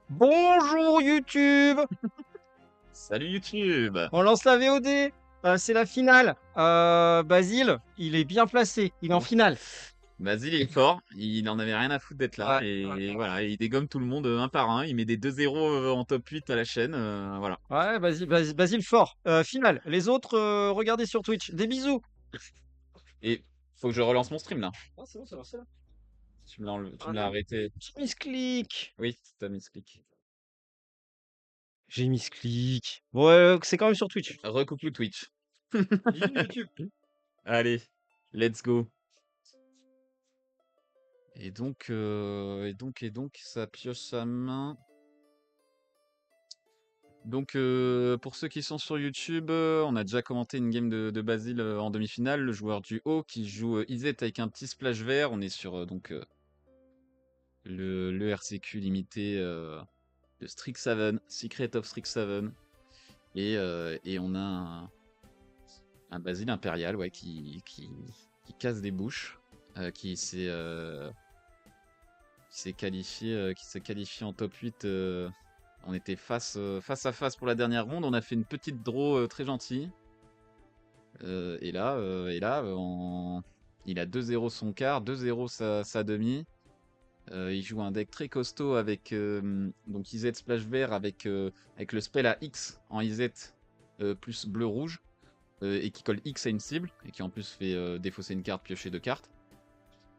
Bonjour YouTube! Salut YouTube! On lance la VOD. C'est la finale. Basile, il est bien placé. Il est en Bon, finale. Basile il est fort, il en avait rien à foutre d'être là, Ouais, ouais, et voilà, il dégomme tout le monde un par un, il met des 2-0 en top 8 à la chaîne, voilà. ouais, Basile fort. Finale. Les autres, regardez sur Twitch. Des bisous. Et faut que je relance mon stream là. Ah, c'est bon, c'est lancé là. Tu me l'as arrêté. J'ai mis ce clic. Oui, t'as mis ce clic. J'ai mis ce clic. Bon, c'est quand même sur Twitch. Recoucou Twitch. Bisous YouTube. Allez, let's go. Et donc, ça pioche sa main. Donc, pour ceux qui sont sur YouTube, on a déjà commenté une game de Basile en demi-finale. Le joueur du haut qui joue Izet avec un petit splash vert. On est sur le RCQ limité de Strixhaven, Secret of Strixhaven. Et on a un Basile impérial ouais, qui casse des bouches, qui s'est qualifié en top 8. On était face à face pour la dernière ronde. On a fait une petite draw très gentille. Il a 2-0 son quart, 2-0 sa demi. Il joue un deck très costaud avec donc IZ Splash Vert avec le spell à X en IZ plus bleu-rouge et qui colle X à une cible et qui en plus fait défausser une carte, piocher deux cartes.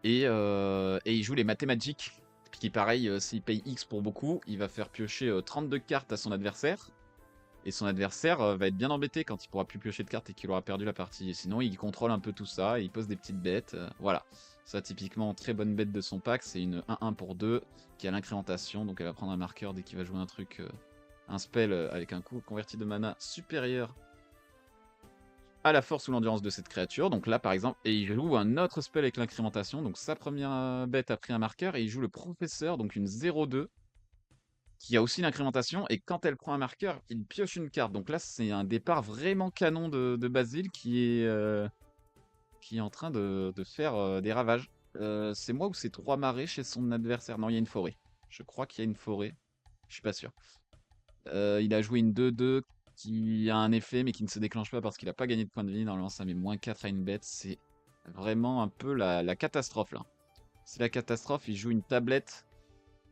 Et il joue les mathématiques qui pareil, s'il paye X pour beaucoup, il va faire piocher 32 cartes à son adversaire. Et son adversaire va être bien embêté quand il pourra plus piocher de cartes et qu'il aura perdu la partie. Et sinon, il contrôle un peu tout ça, et il pose des petites bêtes. Voilà. Ça, typiquement, très bonne bête de son pack. C'est une 1-1 pour 2 qui a l'incrémentation. Donc, elle va prendre un marqueur dès qu'il va jouer un truc, un spell avec un coût converti de mana supérieur à la force ou l'endurance de cette créature. Donc là, par exemple, et il joue un autre spell avec l'incrémentation. Donc, sa première bête a pris un marqueur et il joue le professeur, donc une 0-2 qui a aussi l'incrémentation, et quand elle prend un marqueur, il pioche une carte. Donc là, c'est un départ vraiment canon de Basile qui est en train de faire des ravages. C'est moi ou c'est trois marées chez son adversaire? Non, il y a une forêt. Je crois qu'il y a une forêt. Je suis pas sûr. Il a joué une 2-2 qui a un effet, mais qui ne se déclenche pas parce qu'il a pas gagné de points de vie. Normalement, ça met -4 à une bête. C'est vraiment un peu la catastrophe là. C'est la catastrophe. Il joue une tablette,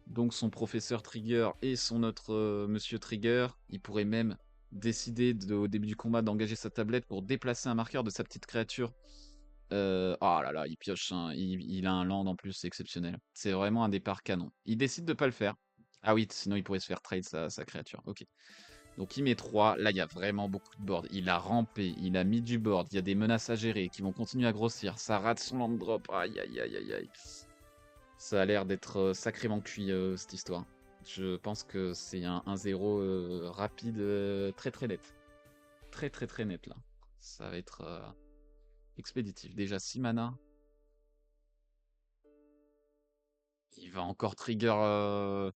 donc son professeur Trigger et son autre monsieur Trigger. Il pourrait même décider au début du combat d'engager sa tablette pour déplacer un marqueur de sa petite créature. Oh là là, il pioche il a un land en plus, c'est exceptionnel. C'est vraiment un départ canon. Il décide de pas le faire. Ah oui, sinon il pourrait se faire trade sa créature. Ok. Donc il met 3. Là, il y a vraiment beaucoup de board. Il a rampé, il a mis du board. Il y a des menaces à gérer qui vont continuer à grossir. Ça rate son land drop. Aïe aïe aïe aïe aïe. Ça a l'air d'être sacrément cuit cette histoire. Je pense que c'est un 1-0 rapide, très très net. Très très très net là. Ça va être expéditif. Déjà 6 mana. Il va encore trigger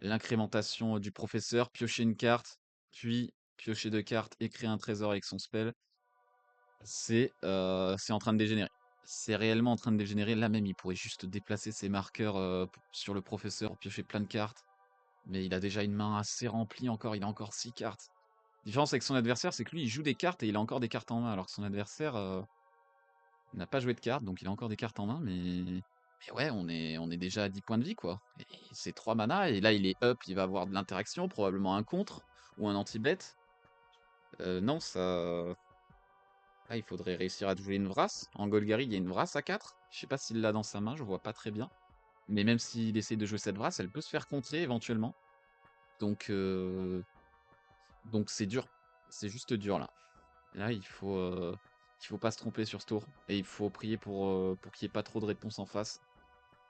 l'incrémentation du professeur, piocher une carte, puis piocher deux cartes et créer un trésor avec son spell. C'est en train de dégénérer. C'est réellement en train de dégénérer. Là même, il pourrait juste déplacer ses marqueurs sur le professeur, piocher plein de cartes. Mais il a déjà une main assez remplie encore, il a encore 6 cartes. La différence avec son adversaire, c'est que lui, il joue des cartes et il a encore des cartes en main, alors que son adversaire n'a pas joué de cartes, donc il a encore des cartes en main, mais ouais, on est déjà à 10 points de vie, quoi. Et c'est 3 mana, et là, il est up, il va avoir de l'interaction, probablement un contre, ou un anti-bet. Non, ça... Là, il faudrait réussir à jouer une Vrasse. En Golgari, il y a une Vrasse à 4. Je sais pas s'il l'a dans sa main, je vois pas très bien. Mais même s'il essaie de jouer cette Vrasse, elle peut se faire contrer éventuellement. Donc, c'est dur. C'est juste dur là. Là, il faut pas se tromper sur ce tour. Et il faut prier pour qu'il n'y ait pas trop de réponses en face.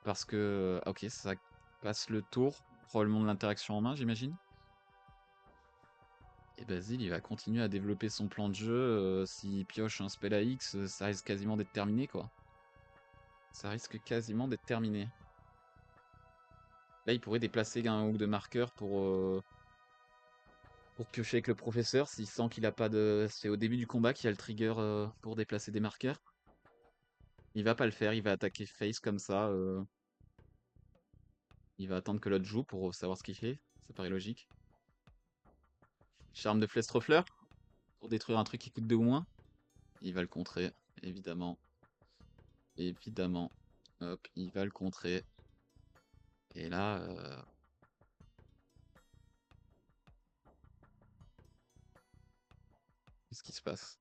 Parce que, ok, ça passe le tour. Probablement de l'interaction en main, j'imagine. Et Basile, il va continuer à développer son plan de jeu. S'il pioche un spell à X, ça risque quasiment d'être terminé, quoi. Ça risque quasiment d'être terminé. Là, il pourrait déplacer un hook de marqueur pour piocher avec le professeur s'il sent qu'il a pas de... C'est au début du combat qu'il y a le trigger pour déplacer des marqueurs. Il va pas le faire, il va attaquer face comme ça. Il va attendre que l'autre joue pour savoir ce qu'il fait. Ça paraît logique. Charme de Flestrofleur pour détruire un truc qui coûte 2 ou moins. Il va le contrer, évidemment. Évidemment. Hop, il va le contrer. Et là, qu'est-ce qui se passe?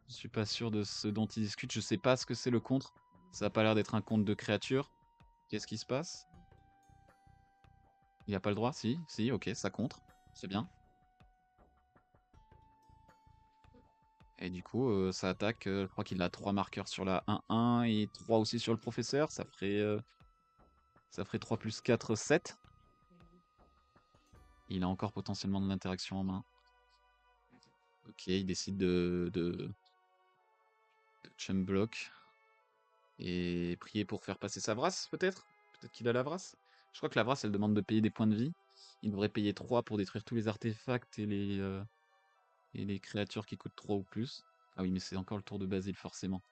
Je suis pas sûr de ce dont il discute. Je sais pas ce que c'est le contre. Ça a pas l'air d'être un contre de créature. Qu'est-ce qui se passe? Il a pas le droit? Si, si, ok, ça contre. C'est bien. Et du coup, ça attaque. Je crois qu'il a 3 marqueurs sur la 1-1 et 3 aussi sur le professeur. Ça ferait 3 plus 4, 7. Il a encore potentiellement de l'interaction en main. Ok, il décide de chum block. Et prier pour faire passer sa Vrasse, peut-être? Peut-être qu'il a la Vrasse? Je crois que la Vrasse, elle demande de payer des points de vie. Il devrait payer 3 pour détruire tous les artefacts et les créatures qui coûtent 3 ou plus. Ah oui, mais c'est encore le tour de Basile, forcément.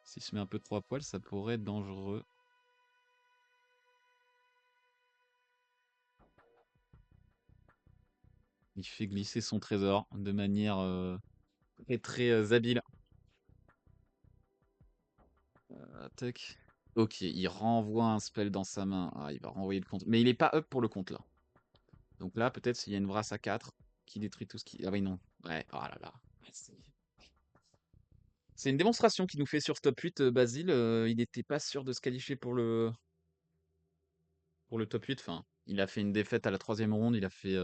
S'il se met un peu 3 poils, ça pourrait être dangereux. Il fait glisser son trésor de manière très très habile. Tac. Ok, il renvoie un spell dans sa main. Ah, il va renvoyer le compte. Mais il est pas up pour le compte là. Donc là, peut-être s'il y a une Vrasse à 4 qui détruit tout ce qui. Ah oui, non. Ouais, oh là là. Ouais, c'est une démonstration qu'il nous fait sur ce top 8, Basile. Il n'était pas sûr de se qualifier pour le top 8. Enfin, il a fait une défaite à la troisième ronde. Il a fait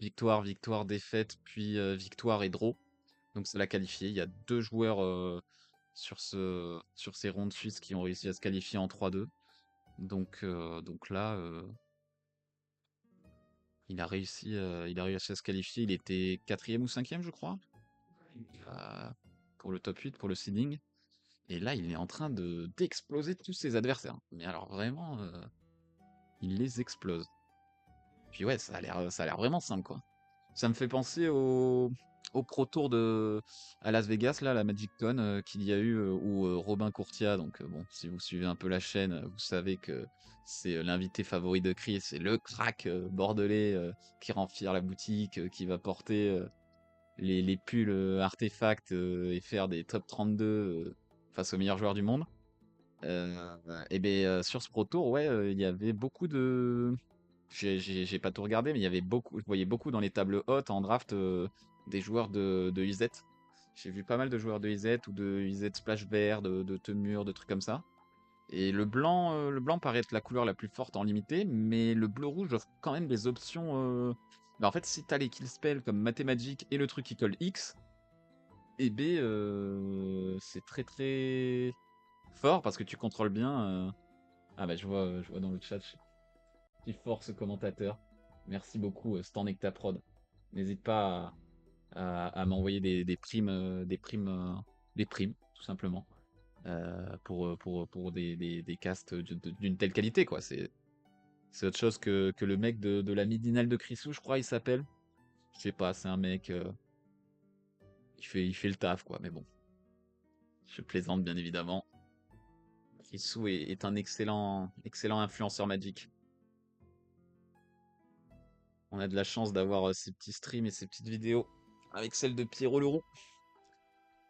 victoire, victoire, défaite, puis victoire et draw. Donc ça l'a qualifié. Il y a 2 joueurs sur ces rondes suisses qui ont réussi à se qualifier en 3-2. Donc là, il a réussi à se qualifier. Il était quatrième ou cinquième, je crois, euh, pour le top 8, pour le seeding. Et là, il est en train d'exploser tous ses adversaires. Mais alors vraiment, il les explose. Puis ouais, ça a l'air vraiment simple, quoi. Ça me fait penser au Pro Tour à Las Vegas, là, la Magic Con qu'il y a eu, où Robin Courtia, donc bon, si vous suivez un peu la chaîne, vous savez que c'est l'invité favori de Chris, c'est le crack bordelais qui rend fier la boutique, qui va porter les pulls artefacts et faire des top 32 face aux meilleurs joueurs du monde. Et ben sur ce Pro Tour, ouais, il y avait beaucoup de. J'ai pas tout regardé, mais il y avait beaucoup, je voyais beaucoup dans les tables hautes en draft des joueurs de IZ. J'ai vu pas mal de joueurs de IZ ou de IZ Splash Vert, de Temur, de trucs comme ça. Et le blanc paraît être la couleur la plus forte en limité, mais le bleu-rouge offre quand même des options. Bah, en fait, si t'as les kill spells comme Mathémagique et le truc qui colle X, et B, c'est très très fort parce que tu contrôles bien. Ah bah je vois dans le chat, qui force commentateur. Merci beaucoup, Stan Nectaprod. N'hésite pas à m'envoyer des primes, des primes, tout simplement, pour des castes d'une telle qualité, quoi. C'est autre chose que le mec de la midinale de Chrisou, je crois, il s'appelle. Je sais pas, c'est un mec, il fait le taf, quoi. Mais bon, je plaisante, bien évidemment. Chrisou est un excellent, excellent influenceur Magic. On a de la chance d'avoir ces petits streams et ces petites vidéos avec celle de Pierrot Leroux.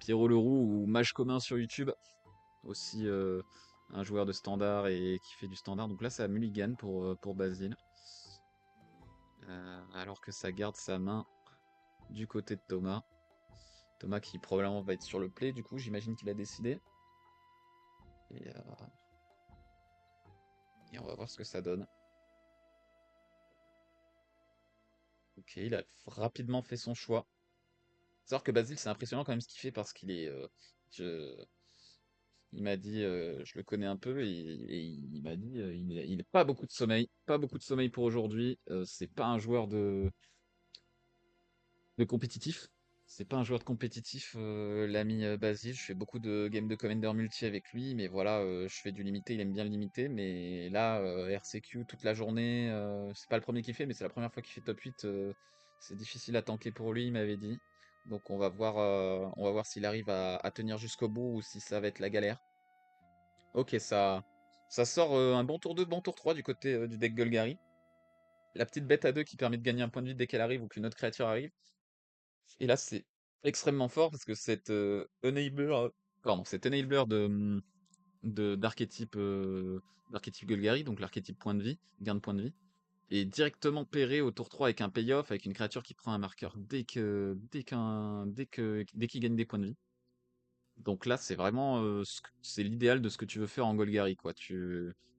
Pierrot Leroux ou Mage Commun sur YouTube. Aussi un joueur de standard et qui fait du standard. Donc là, c'est à Mulligan pour Basile. Alors que ça garde sa main du côté de Thomas. Thomas qui probablement va être sur le play, du coup, j'imagine qu'il a décidé. Et, euh, et on va voir ce que ça donne. Ok, il a rapidement fait son choix. Faut savoir que Basile, c'est impressionnant quand même ce qu'il fait parce qu'il est. Je- Il m'a dit, je le connais un peu, et il m'a dit, il a pas beaucoup de sommeil, pas beaucoup de sommeil pour aujourd'hui. C'est pas un joueur de compétitif. C'est pas un joueur de compétitif, l'ami Basile. Je fais beaucoup de games de Commander multi avec lui, mais voilà, je fais du limité. Il aime bien le limité, mais là, RCQ toute la journée, c'est pas le premier qu'il fait, mais c'est la première fois qu'il fait top 8. C'est difficile à tanker pour lui, il m'avait dit. Donc on va voir s'il arrive à tenir jusqu'au bout ou si ça va être la galère. Ok, ça Ça sort un bon tour 2, bon tour 3 du côté du deck Golgari. La petite bête à 2 qui permet de gagner un point de vie dès qu'elle arrive ou qu'une autre créature arrive. Et là, c'est extrêmement fort parce que cet enabler d'archétype Golgari, donc l'archétype point de vie, gain de point de vie, est directement pairé au tour 3 avec un payoff, avec une créature qui prend un marqueur dès qu'il gagne des points de vie. Donc là, c'est vraiment c'est l'idéal de ce que tu veux faire en Golgari, quoi.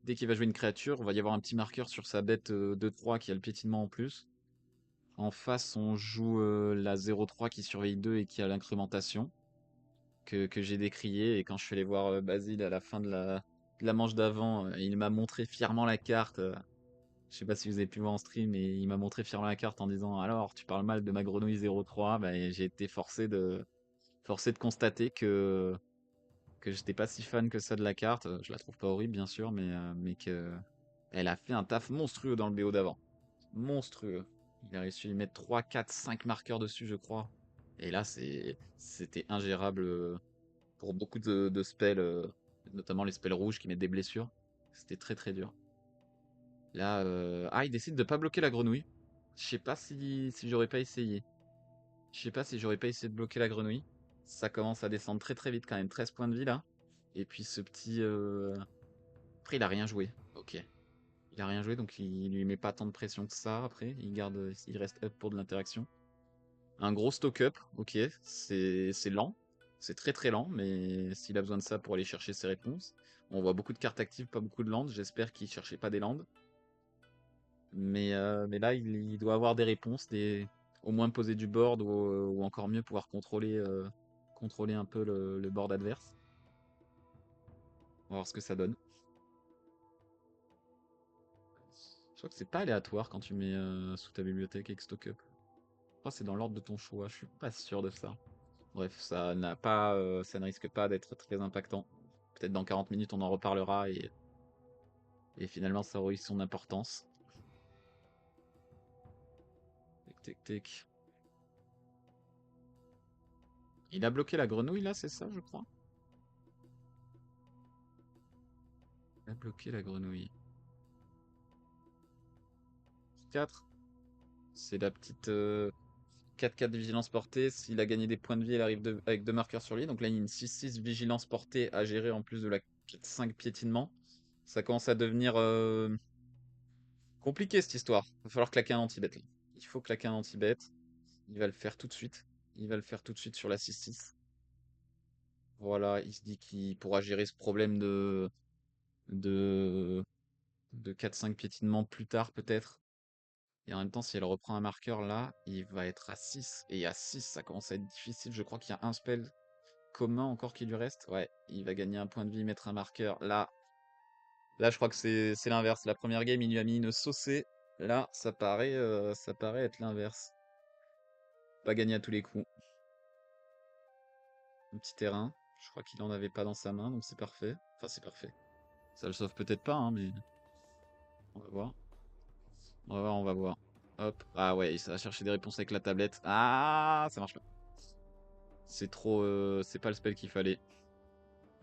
Dès qu'il va jouer une créature, il va y avoir un petit marqueur sur sa bête 2-3 qui a le piétinement en plus. En face, on joue la 0-3 qui surveille 2 et qui a l'incrémentation que j'ai décrié. Et quand je suis allé voir Basile à la fin de la manche d'avant, il m'a montré fièrement la carte. Je sais pas si vous avez pu voir en stream, mais il m'a montré fièrement la carte en disant alors, tu parles mal de ma grenouille 0-3. Bah, et j'ai été forcé de constater que j'étais pas si fan que ça de la carte. Je la trouve pas horrible, bien sûr, mais que elle a fait un taf monstrueux dans le BO d'avant. Monstrueux. Il a réussi à lui mettre 3, 4, 5 marqueurs dessus, je crois. Et là, c'était ingérable pour beaucoup de spells, notamment les spells rouges qui mettent des blessures. C'était très très dur. Là, il décide de pas bloquer la grenouille. Je sais pas si j'aurais pas essayé. Je sais pas si j'aurais pas essayé de bloquer la grenouille. Ça commence à descendre très très vite quand même. 13 points de vie là. Et puis ce petit... Après, il a rien joué. Ok. Il a rien joué, donc il lui met pas tant de pression que ça après. Il reste up pour de l'interaction. Un gros stock up, ok. C'est lent. C'est très très lent, mais s'il a besoin de ça pour aller chercher ses réponses. On voit beaucoup de cartes actives, pas beaucoup de landes. J'espère qu'il cherchait pas des landes. Mais là, il doit avoir des réponses, au moins poser du board ou encore mieux pouvoir contrôler un peu le board adverse. On va voir ce que ça donne. Je crois que c'est pas aléatoire quand tu mets sous ta bibliothèque avec stock up. Je crois que c'est dans l'ordre de ton choix, je suis pas sûr de ça. Bref, ça ne risque pas d'être très impactant. Peut-être dans 40 minutes on en reparlera et finalement ça aura eu son importance. Tic tic tic. Il a bloqué la grenouille là, c'est ça je crois? Il a bloqué la grenouille. 4. C'est la petite 4-4 de vigilance portée. S'il a gagné des points de vie, elle arrive avec 2 marqueurs sur lui. Donc là, il y a une 6-6 vigilance portée à gérer en plus de la 4-5 piétinement. Ça commence à devenir compliqué cette histoire. Il va falloir claquer un anti-bet là. Il faut claquer un anti-bet. Il va le faire tout de suite. Il va le faire tout de suite sur la 6-6. Voilà, il se dit qu'il pourra gérer ce problème de, de 4-5 piétinement plus tard peut-être. Et en même temps, si elle reprend un marqueur là, il va être à 6. Et à 6, ça commence à être difficile. Je crois qu'il y a un spell commun encore qui lui reste. Ouais, il va gagner un point de vie, mettre un marqueur. Là, je crois que c'est l'inverse. La première game, il lui a mis une saucée. Là, ça paraît être l'inverse. Pas gagner à tous les coups. Un petit terrain. Je crois qu'il en avait pas dans sa main, donc c'est parfait. Enfin, c'est parfait. Ça le sauve peut-être pas, hein, mais on va voir. On va voir, on va voir. Hop. Ah ouais, ça va chercher des réponses avec la tablette. Ah, ça marche pas. C'est trop, c'est pas le spell qu'il fallait.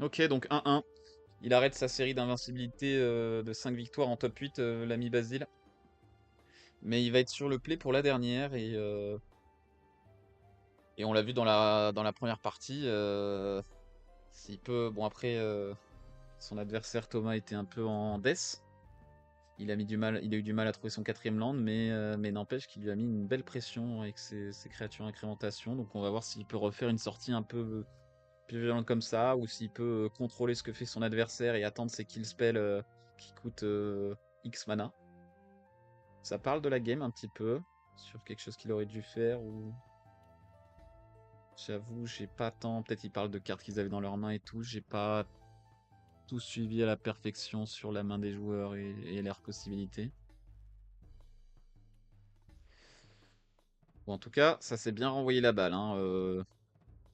Ok, donc 1-1. Il arrête sa série d'invincibilité de 5 victoires en top 8, l'ami Basile. Mais il va être sur le play pour la dernière et on l'a vu dans la première partie. S'il peut. Bon, après, son adversaire Thomas était un peu en death. Il a eu du mal à trouver son quatrième land, mais n'empêche qu'il lui a mis une belle pression avec ses créatures incrémentation. Donc on va voir s'il peut refaire une sortie un peu plus violente comme ça, ou s'il peut contrôler ce que fait son adversaire et attendre ses kill spells qui coûtent X mana. Ça parle de la game un petit peu, sur quelque chose qu'il aurait dû faire, ou... J'avoue, j'ai pas tant... Peut-être ils parlent de cartes qu'ils avaient dans leurs mains et tout, j'ai pas tout suivi à la perfection sur la main des joueurs et leurs possibilités. Bon, en tout cas, ça s'est bien renvoyé la balle, hein.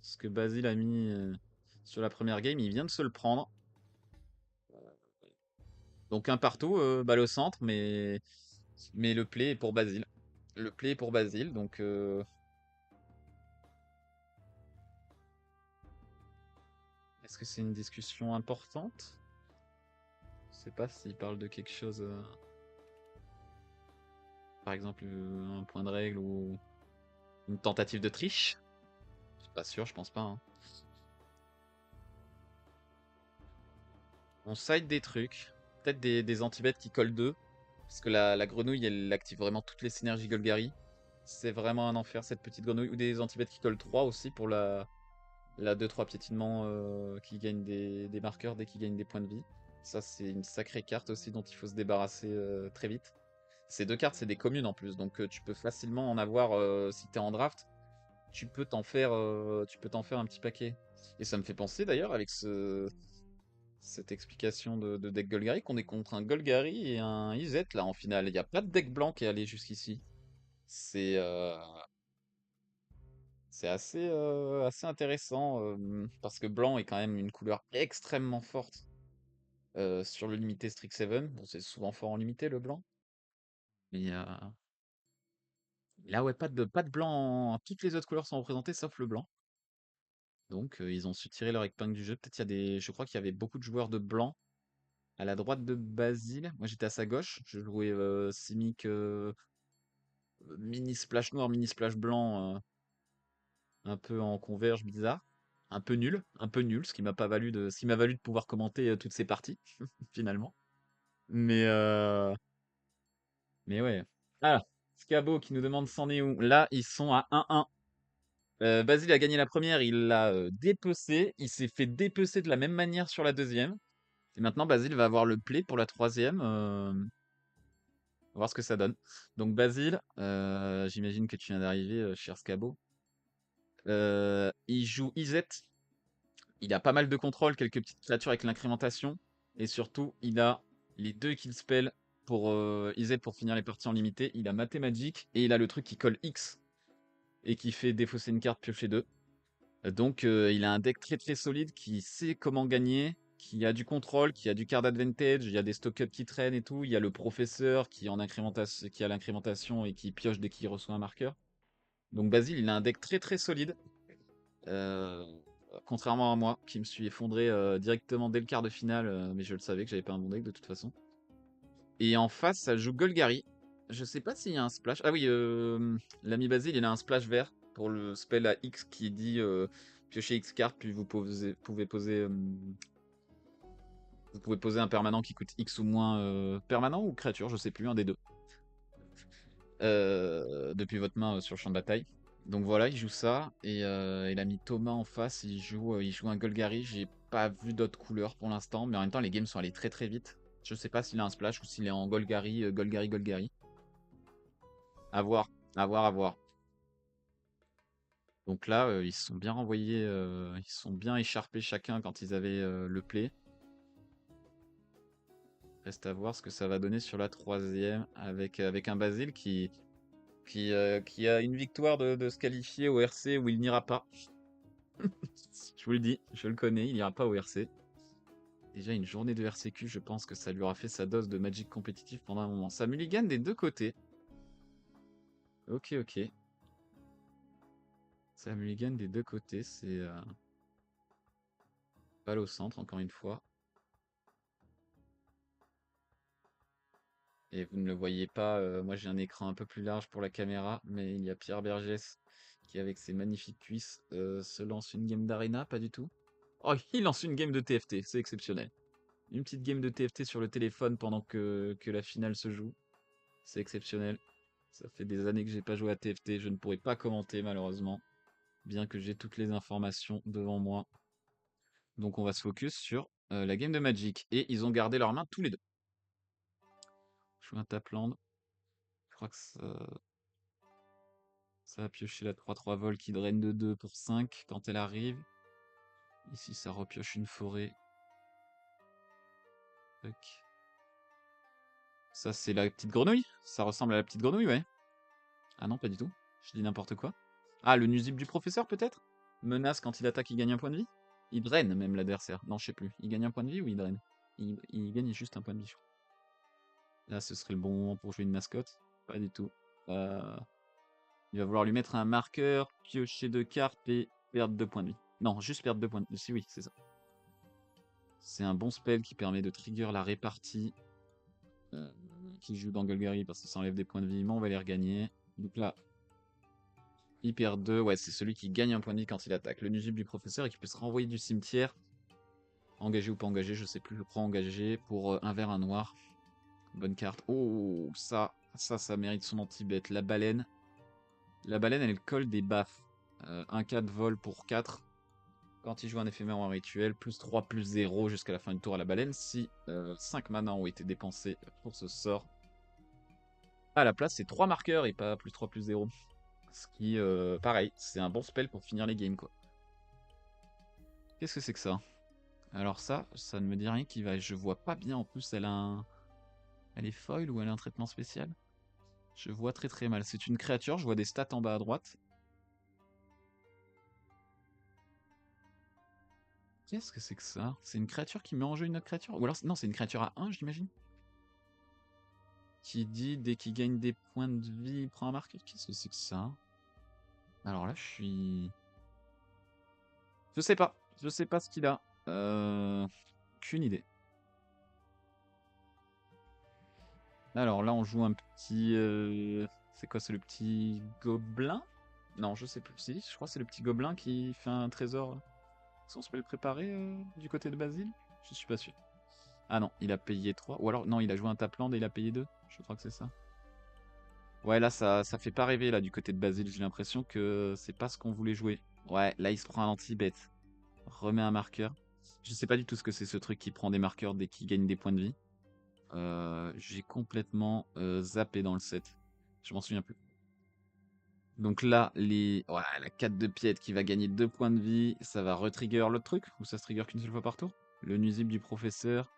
Ce que Basile a mis sur la première game, il vient de se le prendre. Donc un partout, balle au centre, mais le play est pour Basile. Le play est pour Basile, donc est-ce que c'est une discussion importante? sais pas s'il parle de quelque chose, par exemple un point de règle ou une tentative de triche. Je suis pas sûr, je pense pas, hein. On side des trucs, peut-être des anti-bêtes qui collent 2, parce que la grenouille, elle active vraiment toutes les synergies Golgari. C'est vraiment un enfer cette petite grenouille, ou des anti-bêtes qui collent 3 aussi pour la 2-3 piétinement qui gagne des marqueurs dès qu'il gagne des points de vie. Ça, c'est une sacrée carte aussi dont il faut se débarrasser très vite. Ces deux cartes, c'est des communes en plus, donc tu peux facilement en avoir si t'es en draft. Tu peux t'en faire un petit paquet. Et ça me fait penser d'ailleurs avec cette explication de deck Golgari qu'on est contre un Golgari et un Izet là en finale. Il n'y a pas de deck blanc qui est allé jusqu'ici. C'est c'est assez intéressant parce que blanc est quand même une couleur extrêmement forte sur le limité Strixhaven. Bon, c'est souvent fort en limité le blanc. Mais là, ouais, pas de blanc. Toutes les autres couleurs sont représentées sauf le blanc. Donc, ils ont su tirer leur épingle du jeu. Peut-être il y a je crois qu'il y avait beaucoup de joueurs de blanc à la droite de Basile. Moi, j'étais à sa gauche. Je jouais Simic mini splash noir, mini splash blanc, un peu en converge bizarre. Un peu nul, ce qui m'a valu de pouvoir commenter toutes ces parties, finalement. Mais, euh, mais ouais. Ah, Scabo qui nous demande c'en est où. Là, ils sont à 1-1. Basile a gagné la première, il l'a dépecé. Il s'est fait dépecer de la même manière sur la deuxième. Et maintenant, Basile va avoir le play pour la troisième. On va voir ce que ça donne. Donc, Basile, j'imagine que tu viens d'arriver, cher Scabo. Il joue Izet. Il a pas mal de contrôle, quelques petites créatures avec l'incrémentation. Et surtout, il a les deux kill spells pour Izet pour finir les parties en limité. Il a Mathemagic et il a le truc qui colle X et qui fait défausser une carte, piocher 2. Donc il a un deck très très solide qui sait comment gagner, qui a du contrôle, qui a du card advantage, il y a des stock-up qui traînent et tout, il y a le professeur qui, qui a l'incrémentation et qui pioche dès qu'il reçoit un marqueur. Donc Basile, il a un deck très très solide, euh, contrairement à moi qui me suis effondré directement dès le quart de finale, mais je le savais que j'avais pas un bon deck de toute façon. Et en face, ça joue Golgari. Je sais pas s'il y a un splash. Ah oui, l'ami Basile, il a un splash vert pour le spell à X qui dit piocher X cartes, puis vous pouvez poser un permanent qui coûte X ou moins permanent ou créature, je sais plus, un des deux. Depuis votre main sur le champ de bataille. Donc voilà, il joue ça. Et il a mis Thomas en face, il joue un Golgari. J'ai pas vu d'autres couleurs pour l'instant, mais en même temps, les games sont allés très très vite. Je sais pas s'il a un splash ou s'il est en Golgari, Golgari, Golgari. À voir, à voir, à voir. Donc là, ils se sont bien renvoyés, ils se sont bien écharpés chacun quand ils avaient le play. Reste à voir ce que ça va donner sur la troisième avec un Basile qui a une victoire de se qualifier au RC où il n'ira pas. Je vous le dis, je le connais, il n'ira pas au RC. Déjà une journée de RCQ, je pense que ça lui aura fait sa dose de Magic compétitif pendant un moment. Ça mulligan des deux côtés. Ok, ok. Ça mulligan des deux côtés, c'est balle au centre encore une fois. Et vous ne le voyez pas, moi j'ai un écran un peu plus large pour la caméra, mais il y a Pierre Bergès qui, avec ses magnifiques cuisses, se lance une game d'arena, pas du tout. Oh, il lance une game de TFT, c'est exceptionnel. Une petite game de TFT sur le téléphone pendant que la finale se joue. C'est exceptionnel. Ça fait des années que j'ai pas joué à TFT, je ne pourrais pas commenter malheureusement, bien que j'ai toutes les informations devant moi. Donc on va se focus sur la game de Magic. Et ils ont gardé leurs mains tous les deux. Je joue un Tapland. Je crois que ça va piocher la 3-3 vol qui draine de 2 pour 5 quand elle arrive. Ici, ça repioche une forêt. Tac. Ça, c'est la petite grenouille. Ça ressemble à la petite grenouille, ouais. Ah non, pas du tout. Je dis n'importe quoi. Ah, le nuisible du professeur, peut-être? Menace quand il attaque, il gagne un point de vie? Il draine même l'adversaire. Non, je sais plus. Il gagne un point de vie ou il draine? Il gagne juste un point de vie, je crois. Là, ce serait le bon moment pour jouer une mascotte. Pas du tout. Il va vouloir lui mettre un marqueur, piocher 2 cartes et perdre 2 points de vie. Non, juste perdre 2 points de vie. Si, oui, c'est ça. C'est un bon spell qui permet de trigger la répartie. Qui joue dans Golgari parce que ça enlève des points de vie, mais on va les regagner. Donc là, il perd 2. Ouais, c'est celui qui gagne un point de vie quand il attaque. Le nuisible du professeur et qui peut se renvoyer du cimetière. Engagé ou pas engagé, je sais plus. Je prends engagé pour un vert, un noir. Bonne carte. Oh, ça mérite son anti-bet. La baleine. La baleine, elle colle des baffes. Un 4 vol pour 4. Quand il joue un éphémère ou un rituel, plus 3, plus 0 jusqu'à la fin du tour à la baleine. Si 5 mana ont été dépensés pour ce sort. À la place, c'est 3 marqueurs et pas plus 3, plus 0. Ce qui, pareil, c'est un bon spell pour finir les games, quoi. Qu'est-ce que c'est que ça? Alors ça ne me dit rien qui va. Je vois pas bien en plus, elle est foil ou elle a un traitement spécial? Je vois très très mal. C'est une créature, je vois des stats en bas à droite. Qu'est-ce que c'est que ça? C'est une créature qui met en jeu une autre créature? Ou alors, non, c'est une créature à 1, j'imagine? Qui dit, dès qu'il gagne des points de vie, il prend un marqueur. Qu'est-ce que c'est que ça? Alors là, je suis... Je sais pas. Je sais pas ce qu'il a. Aucune idée. Alors là, on joue un petit... C'est quoi, c'est le petit gobelin? Non, je sais plus. Si, je crois que c'est le petit gobelin qui fait un trésor. Est-ce qu'on se peut le préparer du côté de Basile? Je suis pas sûr. Ah non, il a payé 3. Ou alors, non, il a joué un tapeland et il a payé 2. Je crois que c'est ça. Ouais, là, ça fait pas rêver, là, du côté de Basile. J'ai l'impression que c'est pas ce qu'on voulait jouer. Ouais, là, il se prend un anti-bet. Remet un marqueur. Je sais pas du tout ce que c'est ce truc qui prend des marqueurs dès qu'il gagne des points de vie. J'ai complètement zappé dans le set. Je m'en souviens plus. Donc là, ouais, la 4 de piètre qui va gagner 2 points de vie, ça va retrigger l'autre truc, ou ça se trigger qu'une seule fois par tour? Le nuisible du professeur,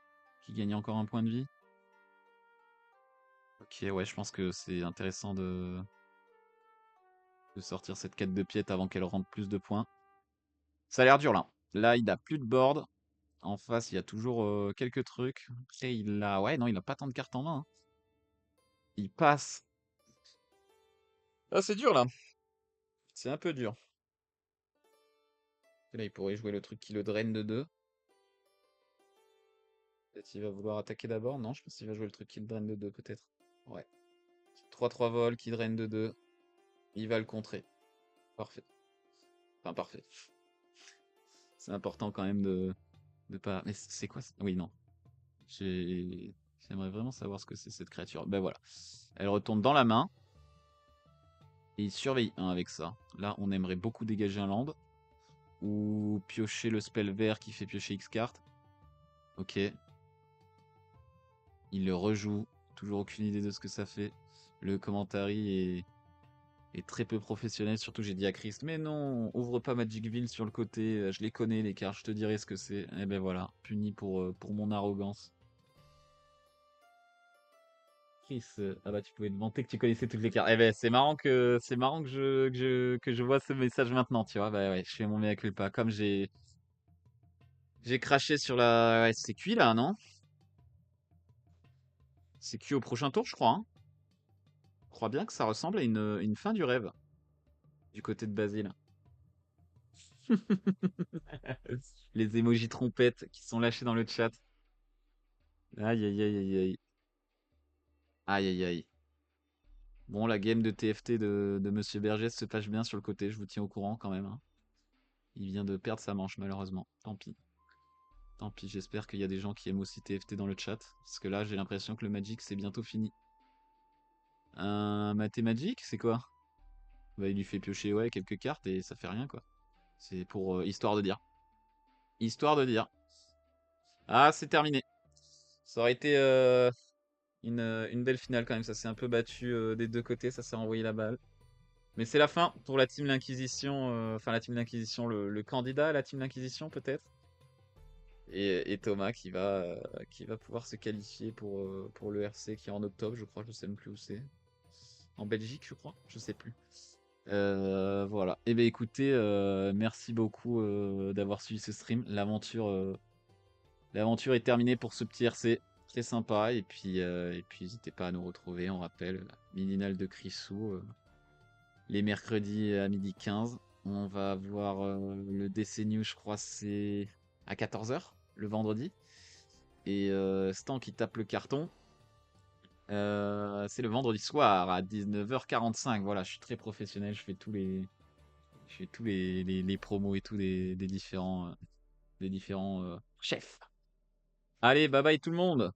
qui gagne encore un point de vie. Ok, ouais, je pense que c'est intéressant de sortir cette 4 de piètre avant qu'elle rentre plus de points. Ça a l'air dur là. Là, il a plus de board. En face, il y a toujours quelques trucs. Après, il a... Ouais, non, il a pas tant de cartes en main, hein. Il passe. Ah, c'est dur là. C'est un peu dur. Et là, il pourrait jouer le truc qui le draine de 2. Peut-être qu'il va vouloir attaquer d'abord. Non, je pense qu'il va jouer le truc qui le draine de 2, peut-être. Ouais. 3-3 vol qui draine de 2. Il va le contrer. Parfait. Enfin, parfait. C'est important quand même de pas... Mais c'est quoi Oui, non. J'aimerais vraiment savoir ce que c'est cette créature. Ben voilà. Elle retourne dans la main. Et il surveille un avec ça. Là, on aimerait beaucoup dégager un land. Ou piocher le spell vert qui fait piocher X cartes. Ok. Il le rejoue. Toujours aucune idée de ce que ça fait. Le commentary est très peu professionnel. Surtout, j'ai dit à Chris, mais non, ouvre pas Magicville sur le côté. Je les connais, les cartes, je te dirai ce que c'est. Et ben voilà, puni pour mon arrogance. Chris, ah bah tu pouvais te vanter que tu connaissais toutes les cartes. Eh ben c'est marrant que je vois ce message maintenant, tu vois. Bah ouais, je fais mon mea culpa. Comme j'ai craché sur la... Ouais, c'est cuit là, non? C'est cuit au prochain tour, je crois, hein. Je crois bien que ça ressemble à une fin du rêve. Du côté de Basile. Les emojis trompettes qui sont lâchés dans le chat. Aïe aïe aïe aïe aïe. Aïe aïe aïe. Bon, la game de TFT de Monsieur Berger se passe bien sur le côté, je vous tiens au courant quand même, hein. Il vient de perdre sa manche malheureusement. Tant pis. Tant pis, j'espère qu'il y a des gens qui aiment aussi TFT dans le chat. Parce que là, j'ai l'impression que le Magic, c'est bientôt fini. Un Mathémagique, c'est quoi? Bah, il lui fait piocher, ouais, quelques cartes et ça fait rien, quoi. C'est pour histoire de dire. Histoire de dire. Ah, c'est terminé. Ça aurait été une belle finale quand même. Ça s'est un peu battu des deux côtés, ça s'est envoyé la balle. Mais c'est la fin pour la team L'Inquisition. Enfin, la team L'Inquisition, le candidat à la team L'Inquisition, peut-être. Et Thomas qui va pouvoir se qualifier pour le RC qui est en octobre, je crois. Je sais même plus où c'est. En Belgique, je crois. Je sais plus. Voilà. Eh bien, écoutez, merci beaucoup d'avoir suivi ce stream. L'aventure est terminée pour ce petit RC. Très sympa. Et puis n'hésitez pas à nous retrouver. On rappelle, Midinal de Crissou, les mercredis à 12h15. On va avoir le DC News, je crois, c'est à 14h le vendredi. Et Stan qui tape le carton. C'est le vendredi soir à 19h45. Voilà, je suis très professionnel. Je fais tous les promos et tout des différents chefs. Allez, bye bye tout le monde.